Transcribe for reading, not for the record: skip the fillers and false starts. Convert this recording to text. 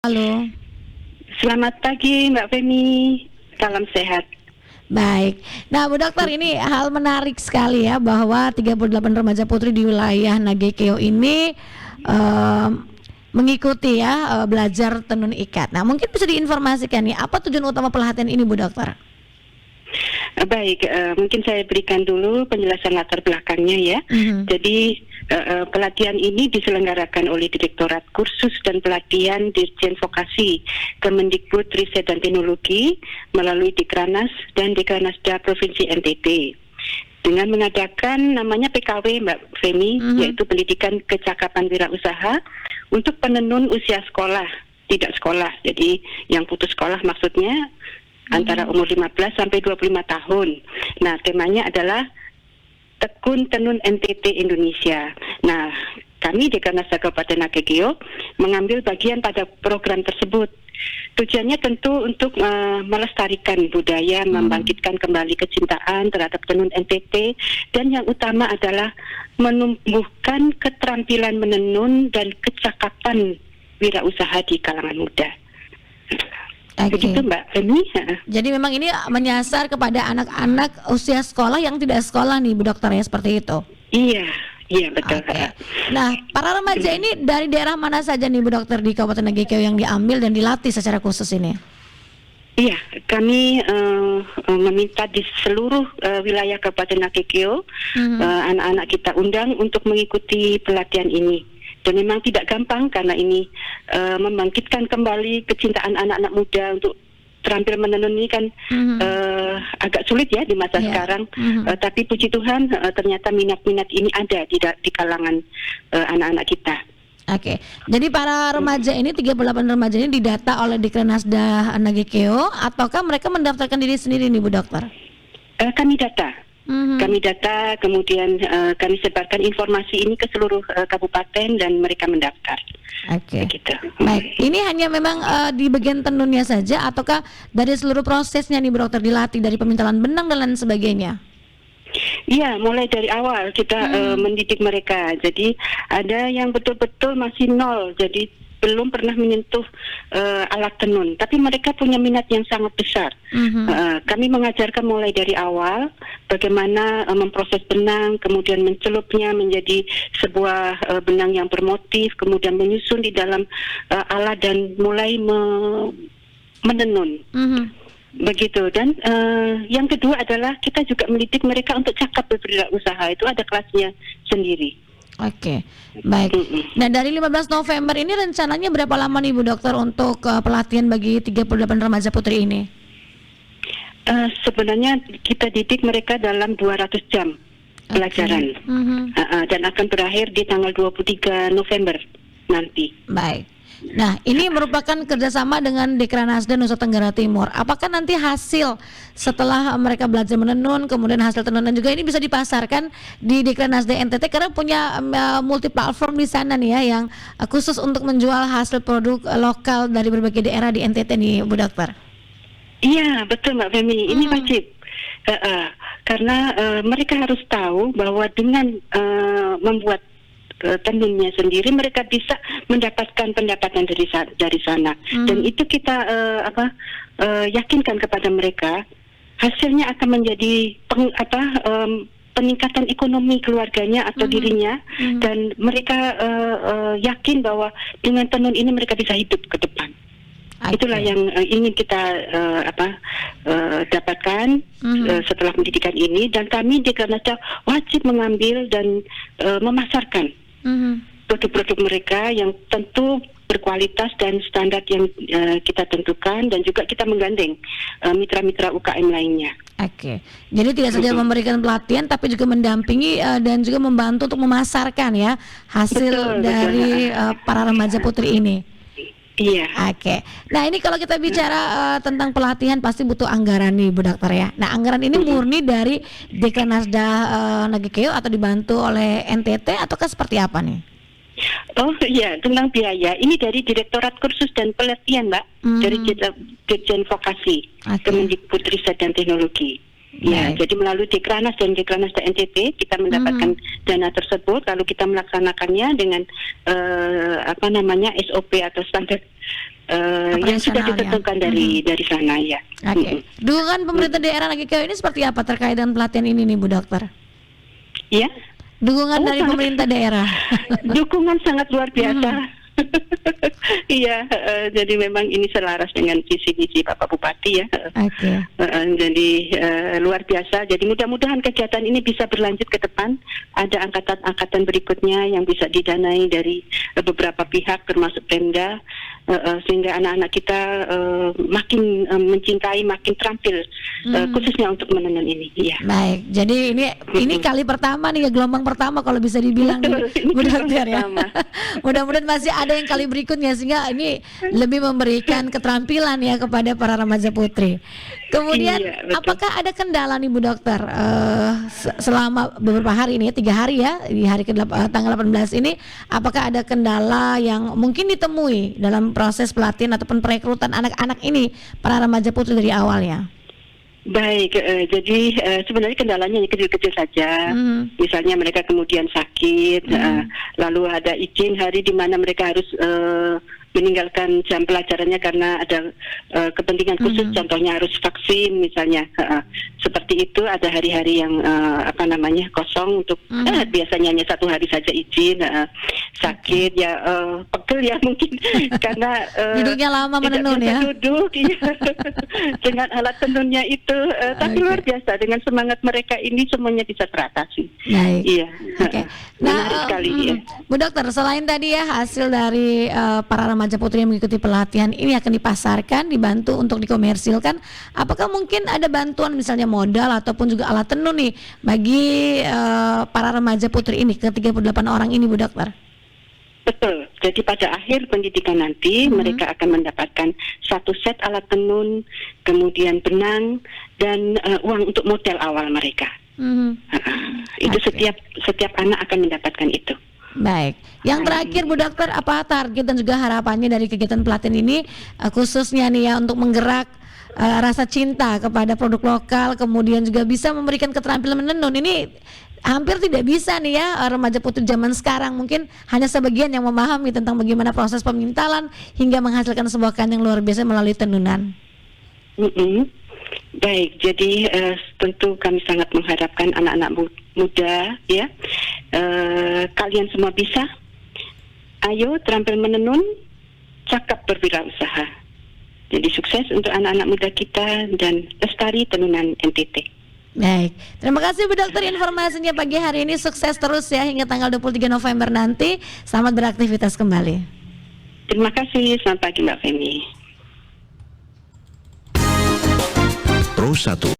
Halo. Selamat pagi Mbak Femi, salam sehat. Baik. Nah, Bu Dokter, ini hal menarik sekali ya bahwa 38 remaja putri di wilayah Nagekeo ini mengikuti ya belajar tenun ikat. Nah, mungkin bisa diinformasikan nih apa tujuan utama pelatihan ini, Bu Dokter? Baik, mungkin saya berikan dulu penjelasan latar belakangnya ya. Jadi pelatihan ini diselenggarakan oleh Direktorat Kursus dan Pelatihan Dirjen Vokasi Kemendikbud Riset dan Teknologi melalui Dikranas dan Dekranasda Provinsi NTT dengan mengadakan namanya PKW Mbak Femi, yaitu Pendidikan Kecakapan Wirausaha untuk penenun usia sekolah, tidak sekolah. Jadi yang putus sekolah maksudnya antara umur 15 sampai 25 tahun. Nah, temanya adalah Tekun Tenun NTT Indonesia. Nah, kami di Dekranasda Kabupaten Nagekeo mengambil bagian pada program tersebut. Tujuannya tentu untuk melestarikan budaya, membangkitkan kembali kecintaan terhadap tenun NTT, dan yang utama adalah menumbuhkan keterampilan menenun dan kecakapan wirausaha di kalangan muda. Begitu Mbak Femi. Jadi memang ini menyasar kepada anak-anak usia sekolah yang tidak sekolah nih, Bu Dokter, ya, seperti itu? Iya betul. Nah, para remaja ini dari daerah mana saja nih, Bu Dokter, di Kabupaten Nagekeo yang diambil dan dilatih secara khusus ini? Iya, kami meminta di seluruh wilayah Kabupaten Nagekeo, anak-anak kita undang untuk mengikuti pelatihan ini. Dan memang tidak gampang karena ini membangkitkan kembali kecintaan anak-anak muda untuk terampil menenun ini kan agak sulit ya di masa sekarang. Tapi puji Tuhan ternyata minat-minat ini ada di kalangan anak-anak kita. Oke. Jadi para remaja ini, 38 remaja ini didata oleh Dekranasda Nagekeo ataukah mereka mendaftarkan diri sendiri nih, Bu Dokter? Kami data. Kami data, kemudian kami sebarkan informasi ini ke seluruh kabupaten dan mereka mendaftar. Oke. Begitu. Baik, ini hanya memang di bagian tenunnya saja ataukah dari seluruh prosesnya nih, Bu Dokter, dilatih dari pemintalan benang dan lain sebagainya? Iya, mulai dari awal kita mendidik mereka. Jadi ada yang betul-betul masih nol, jadi belum pernah menyentuh alat tenun, tapi mereka punya minat yang sangat besar. Kami mengajarkan mulai dari awal bagaimana memproses benang, kemudian mencelupnya menjadi sebuah benang yang bermotif, kemudian menyusun di dalam alat dan mulai menenun. Begitu. Dan yang kedua adalah kita juga mendidik mereka untuk cakap berwirausaha. Itu ada kelasnya sendiri. Oke, baik. Nah, dari 15 November ini rencananya berapa lama nih, Bu Dokter, untuk pelatihan bagi 38 remaja putri ini? Sebenarnya kita didik mereka dalam 200 jam pelajaran. Dan akan berakhir di tanggal 23 November nanti. Baik. Nah, ini merupakan kerjasama dengan Dekranasda Nusa Tenggara Timur. Apakah nanti hasil setelah mereka belajar menenun, kemudian hasil tenunan juga ini bisa dipasarkan di Dekranasda NTT karena punya multi platform di sana nih ya, yang khusus untuk menjual hasil produk lokal dari berbagai daerah di NTT nih, Bu Dokter? Iya, betul Mbak Femi. Ini wajib. Karena mereka harus tahu bahwa dengan membuat tenunnya sendiri mereka bisa mendapatkan pendapatan dari sana. Dan itu kita yakinkan kepada mereka hasilnya akan menjadi peningkatan ekonomi keluarganya atau dirinya, dan mereka yakin bahwa dengan tenun ini mereka bisa hidup ke depan. Itulah yang ingin kita dapatkan setelah pendidikan ini, dan kami di Dekranasda wajib mengambil dan memasarkan produk-produk mereka yang tentu berkualitas dan standar yang kita tentukan, dan juga kita menggandeng mitra-mitra UKM lainnya. Oke, jadi tidak saja memberikan pelatihan tapi juga mendampingi dan juga membantu untuk memasarkan ya hasil dari para remaja putri ini. Iya. Oke. Nah, ini kalau kita bicara tentang pelatihan pasti butuh anggaran nih, Bu Dokter ya. Nah, anggaran ini murni dari Dekranasda Nagekeo atau dibantu oleh NTT ataukah seperti apa nih? Oh iya, tentang biaya ini dari Direktorat Kursus dan Pelatihan Mbak, dari Dirjen Vokasi Kemendikbud Riset dan Teknologi. Ya, jadi melalui Dekranasda dan Dekranasda NTT kita mendapatkan dana tersebut, lalu kita melaksanakannya dengan SOP atau standar yang sudah ditentukan dari sana ya. Oke. Dukungan pemerintah daerah lagi ke ini seperti apa terkait dengan pelatihan ini nih Bu Dokter? Ya. Dukungan dari pemerintah daerah. Dukungan sangat luar biasa. Iya, jadi memang ini selaras dengan visi misi Bapak Bupati ya. Oke. Jadi luar biasa. Jadi mudah-mudahan kegiatan ini bisa berlanjut ke depan. Ada angkatan-angkatan berikutnya yang bisa didanai dari beberapa pihak termasuk Pemda, sehingga anak-anak kita makin mencintai, makin terampil khususnya untuk menenun ini. Iya. Baik. Jadi ini kali pertama nih ya, gelombang pertama kalau bisa dibilang nih, Bu Dokter ya. Mudah-mudahan masih ada yang kali berikutnya sehingga ini lebih memberikan keterampilan ya kepada para remaja putri. Kemudian apakah ada kendala nih Bu Dokter selama beberapa hari ini 3 hari ya, di hari tanggal 18 ini, apakah ada kendala yang mungkin ditemui dalam proses pelatihan ataupun perekrutan anak-anak ini para remaja putri dari awalnya? Baik, jadi sebenarnya kendalanya kecil-kecil saja. Misalnya mereka kemudian sakit, lalu ada izin hari di mana mereka harus meninggalkan jam pelajarannya karena ada kepentingan khusus, contohnya harus vaksin misalnya. Seperti itu, ada hari-hari yang kosong untuk biasanya hanya 1 hari saja izin. Sakit ya, pegel ya mungkin karena duduknya lama menenun ya. Duduk dengan alat tenunnya itu, tapi luar biasa dengan semangat mereka ini semuanya bisa teratasi. Baik. Iya. Oke. Nah, sekali, ya. Bu Dokter, selain tadi ya hasil dari para remaja putri yang mengikuti pelatihan ini akan dipasarkan, dibantu untuk dikomersilkan, apakah mungkin ada bantuan misalnya modal ataupun juga alat tenun nih bagi para remaja putri ini, ke 38 orang ini Bu Dokter? Betul. Jadi pada akhir pendidikan nanti mereka akan mendapatkan 1 set alat tenun, kemudian benang dan uang untuk modal awal mereka. Itu setiap anak akan mendapatkan itu. Baik. Yang terakhir Bu Dokter, apa target dan juga harapannya dari kegiatan pelatihan ini, khususnya nih ya untuk menggerak rasa cinta kepada produk lokal, kemudian juga bisa memberikan keterampilan menenun. Ini hampir tidak bisa nih ya remaja putri zaman sekarang, mungkin hanya sebagian yang memahami tentang bagaimana proses pemintalan hingga menghasilkan sebuah kain yang luar biasa melalui tenunan. Baik, jadi tentu kami sangat mengharapkan anak-anak muda ya, kalian semua bisa. Ayo terampil menenun, cakap berwirausaha. Jadi sukses untuk anak-anak muda kita dan lestari tenunan NTT. Baik, terima kasih Bu Dokter informasinya pagi hari ini, sukses terus ya hingga tanggal 23 November nanti. Selamat beraktivitas kembali. Terima kasih, selamat pagi Mbak Femi. Pro 1